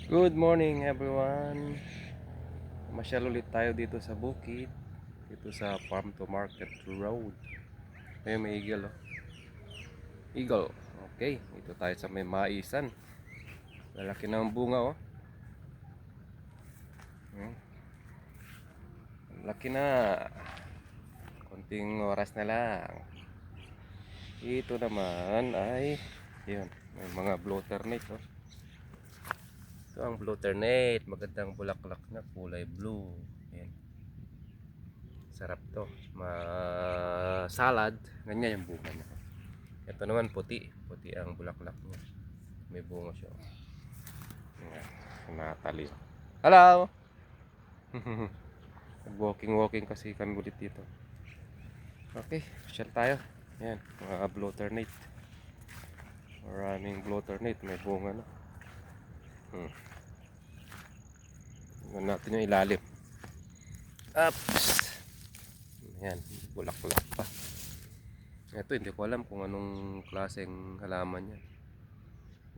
Good morning everyone. Masyal ulit tayo dito sa bukid. Dito sa Farm to Market Road. Ayun, may eagle, oh. Eagle. Okay, dito tayo sa may maisan. Lalaki ng bunga, oh. Hmm, laki na. Konting oras na lang. Ito naman ay yun, may mga blotter net, oh. Ito ang blotter net. Magandang bulaklak na kulay blue. Ayan. Sarap to. Salad. Ganyan yung bunga niya. Ito naman puti. Puti ang bulaklak niya. May bunga siya. Ayan. Natali. Hello! Walking kasi kami ulit dito. Okay, share tayo. Ayan, mga blotternate. Maraming blotternate. May bunga na. Tingnan natin yung ilalim. Ups! Ayan, bulaklak pa. Ito, hindi ko alam kung anong klaseng halaman yan.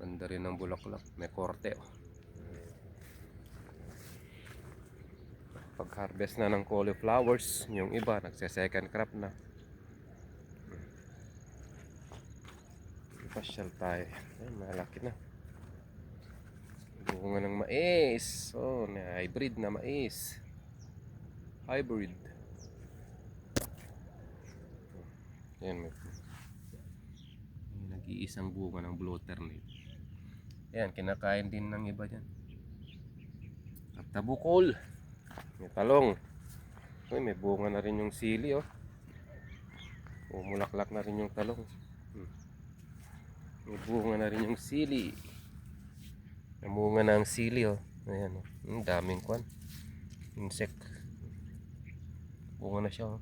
Ganda rin ng bulaklak. May korte, oh. Pag harvest na ng cauliflowers, yung iba nagse-second crop na. Pasyal tayo. Ay, malaki na. Bunga ng mais. Oh, na hybrid na mais. Hybrid. Yan, may nag-iisang bunga ng blotternate. Yan, kinakain din ng iba dyan. Tabukol. May talong. Uy, may bunga na rin yung sili, oh. Umulaklak na rin yung talong. May bunga na rin yung sili. May bunga na ang sili, oh. Ayan, oh. Daming kwan. Insect. Bunga na siya, oh.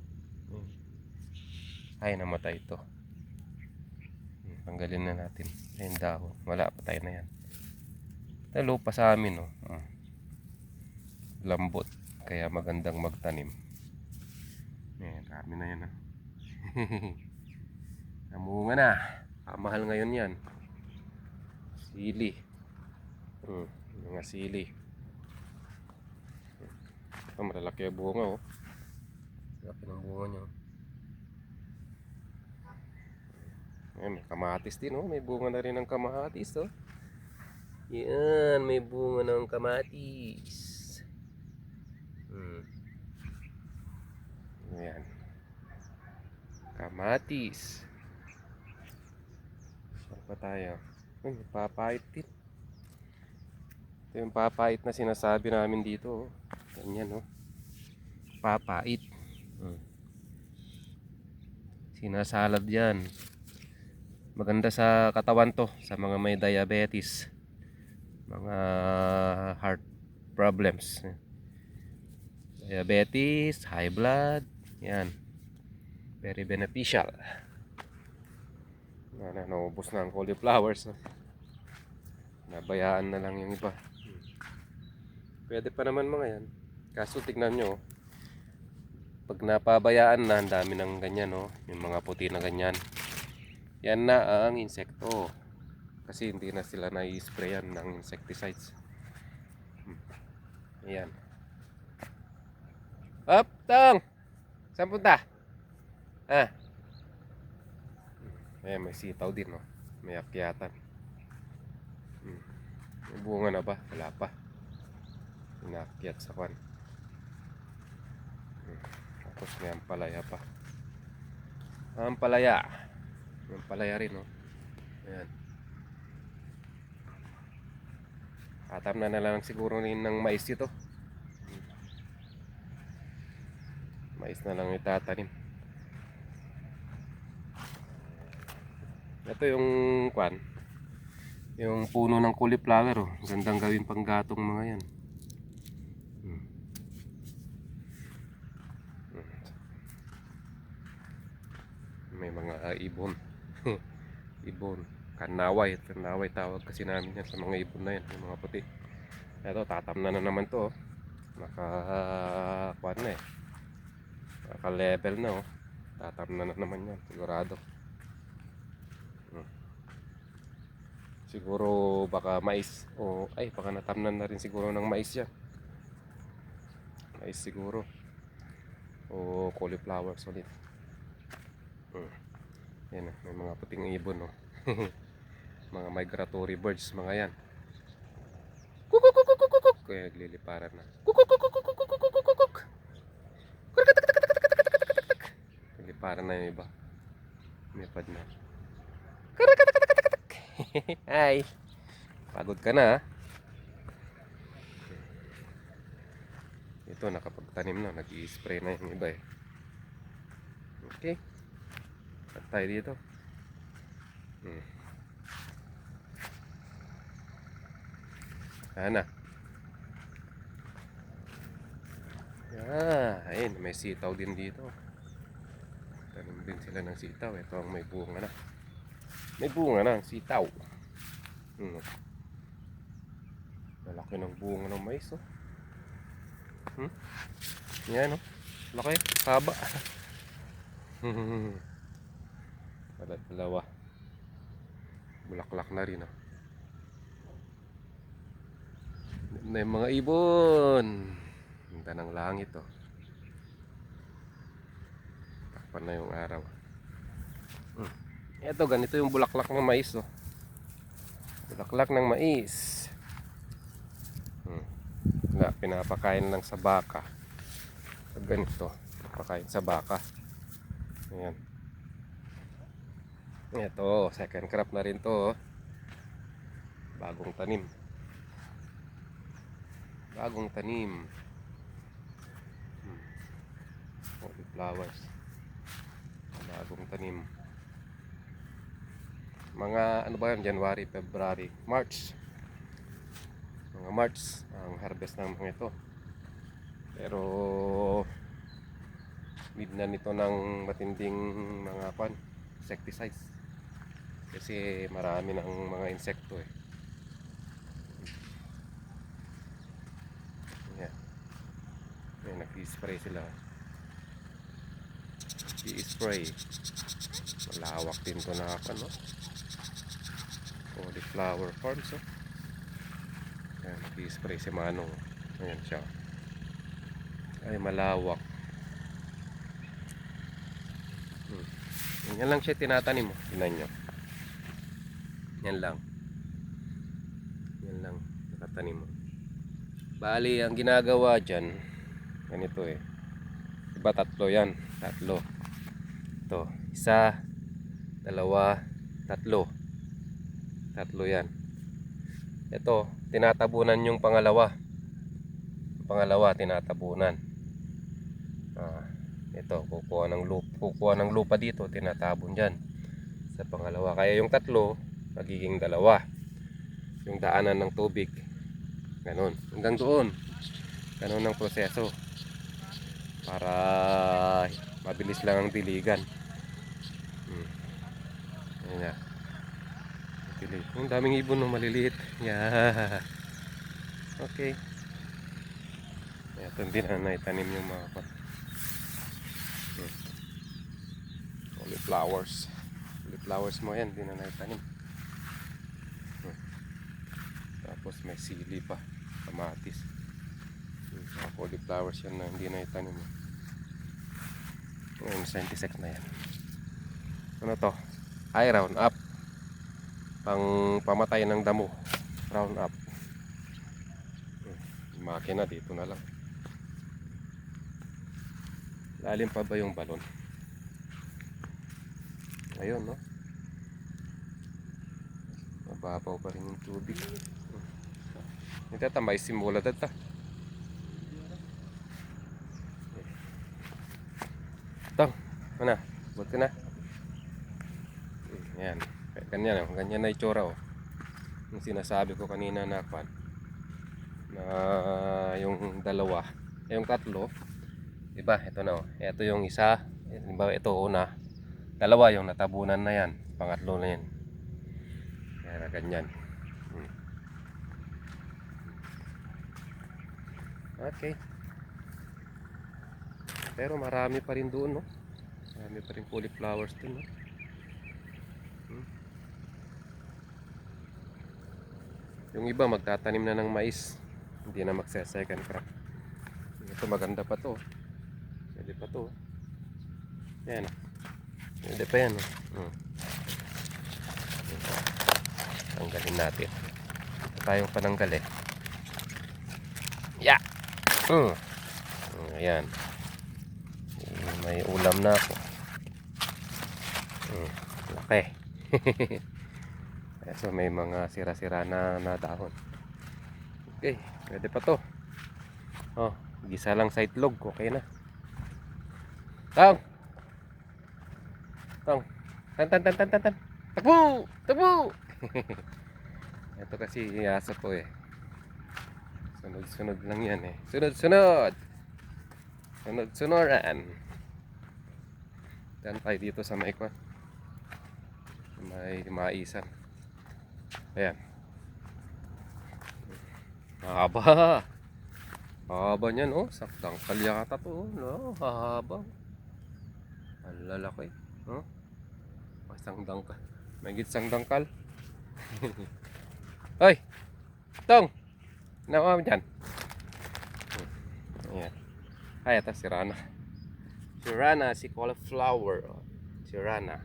Ay, namatay ito. Tanggalin na natin. Ayun dahon. Wala, patay na yan. Ito lupa sa amin, oh. Lambot. Kaya magandang magtanim. Ayan, dami na yan, ah. Namunga na. Mahal ngayon yan. Sili. Mga sili. Ito, malalaki ang bunga, oh. Laki ng bunga niya. Ayan, may kamatis din, oh. May bunga na rin ng kamatis, oh. Yan, may bunga ng kamatis. Ayan. Kamatis. Saan pa tayo? Ay, may papait din. Ito yung papait na sinasabi namin dito, oh. Ganyan, oh. Papait. Sinasalad yan. Maganda sa katawan to, sa mga may diabetes, mga heart problems, diabetes, high blood. Yan, very beneficial. Naubos na ang cauliflowers, no? Nabayaan na lang yung iba. Pwede pa naman mga yan, kaso tignan nyo, pag napabayaan na, ang dami ng ganyan, no? Yung mga puti na ganyan, yan na ang insekto. Kasi hindi na sila na-sprayan ng insecticides. Ayan. Up, tang! Saan punta? Ah. Ayan, may sitaw din, no? May akyatan. May bunga na ba? Wala pa. Inakyat sa kwan. Tapos may ampalaya pa. Ampalaya. May ampalaya rin, no? Ayan. Tatam na lang siguro rin ng mais ito. Mais na lang itatanim. Ito yung kwan, yung puno ng cauliflower, oh. Gandang gawin pang gatong mga yan. May mga ibon. Ibon, kanaway tawag kasi namin yan sa mga ibon na yan, yung mga puti. Ito, tatamnan na naman to, oh. Naka kwan na eh, naka level na, oh. Tatamnan na naman yan sigurado. Siguro baka mais o ay baka natamnan na rin siguro ng mais yan. Mais siguro o cauliflowers ulit. Yan, may mga puting ibon, no. Mga migratory birds, mga yan. Kukukukukukuk. Kaya nagliliparan na. Kukukukukukukuk. Nagliliparan na yung iba. Lumipad na. Hi. Pagod ka na, ha? Ito, nakapagtanim na. Nag-i-spray na yung iba, eh. Okay. At tayo dito. Sana. Ayun, may sitaw din dito. Tanim din sila ng sitaw. Ito ang may bunga na. May bunga na ang sitaw. Malaki ng bunga ng mais, oh. Yan, oh. Laki, haba. Dalawa. Bulaklak na rin, oh. May mga ibon. Ganda ng langit, oh. Takpan na yung araw. Ito, ganito yung bulaklak ng mais, oh. Bulaklak ng mais. Pinapakain lang sa baka. Ganito, pinapakain sa baka. Ayan. Ito, second crop na rin to, oh. Bagong tanim. Bagong tanim. Cauliflowers. Bagong tanim. Mga ano ba yan? January, February, March. Mga March ang harvest ng mga ito. Pero need na nito ng matinding mga insecticides. Kasi marami ng mga insekto, eh. Yan, nag-i-spray sila. I-spray. Malawak din to na cauliflower farms, oh. Yan, nag-i-spray si Manong. Ayan siya. Ay, malawak. Yan lang siya tinatanim, oh. Tingnan nyo. Yan lang. Yan lang nakatanim, oh. Bali, ang ginagawa dyan, ganito, eh. Diba tatlo yan? Tatlo. Ito, isa, dalawa, tatlo. Tatlo yan. Ito, tinatabunan yung pangalawa. Yung pangalawa, tinatabunan. Ito, kukuha ng lupa dito, tinatabon dyan sa pangalawa. Kaya yung tatlo, magiging dalawa. Yung daanan ng tubig. Ganon. Hanggang doon. Ganon ang proseso. Para mabilis lang ang diligan. Ayan na. Dilig. Ang daming ibon, no, maliliit. Yeah. Okay. Ito din na naitanim yung mga cauliflowers. Cauliflowers mo yan, din na naitanim. Tapos may sili pa, kamatis. Mga cauliflowers yan na hindi na itanim. Ngayon, 26 na yan. Ano to? Ay, round up. Pang pamatay ng damo. Round up. Makina dito na lang. Lalim pa ba yung balon? Ayun, no? Mababaw pa rin yung tubig. Ito tambay simula dito. Tong, mana? Buat ka na. Yan. Ganyan, oh. Ganyan na itsura, oh. Yung sinasabi ko kanina na yung dalawa, yung tatlo, diba? Ito na, oh. Ito yung isa, diba? Ito una. Dalawa yung natabunan na yan. Pangatlo na yan. Kaya ganyan. Okay. Pero marami pa rin doon, no? Marami pa rin cauliflowers doon, no? Yung iba magtatanim na ng mais, hindi na magse-second crop. Ito maganda pa to. Pwede pa to. Yan. Pwede pa yan. Tanggalin natin. Ito tayong pananggal eh. Yeah. Ayan. May ulam na ako. Laki. So may mga sira-sira na dahon. Okay, pwede pa to. Oh, gisa lang sa itlog, okay na. Tang. Tang. Tan. Takbo! Takbo! Ito kasi iasa ko eh. Sunod-sunod lang yan eh. Sunod-sunod. Sunod-sunoran. Dan tayo dito sa may kwan. May maisan. Ayan. Mahaba. Mahaba niyan oh. Saktang kalyata to. No, mahaba. Ang lalaki. Oh. Isang dangkal. May gitsang dangkal. Hoy! Tong! Nawa mo dyan. Ayan. Ay, ito si Rana. Si Rana, si cauliflower. Si Rana.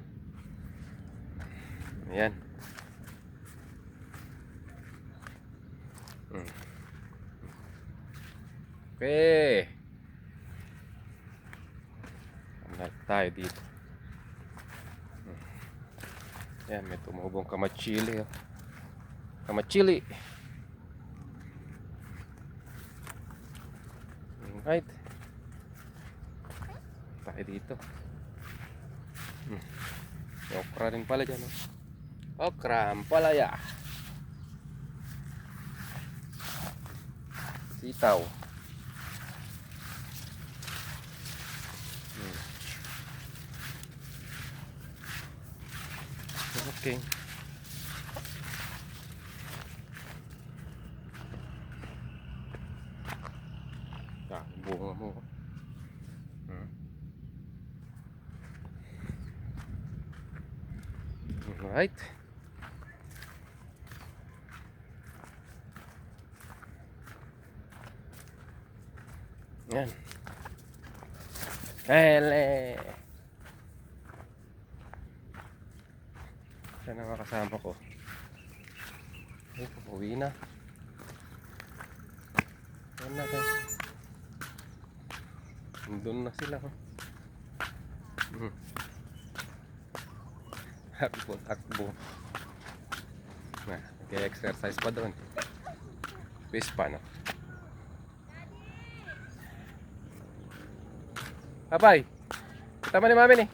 Ayan. Okay. Angat tayo dito. Ayan, may tumubong kamachili. Oh. Kamachili. Right. Tayo dito. May okra rin pala dyan. Oh. Okra, ampalaya. Sitaw. Okay. Bunga mo. Alright. Yan. Hele. Yan ang kasama ko. Ay, uwi na. Yan na guys. Doon na sila. Takbo. Na, nag-exercise pa doon. Base pa no. Abay. Kita mo ni mami ni.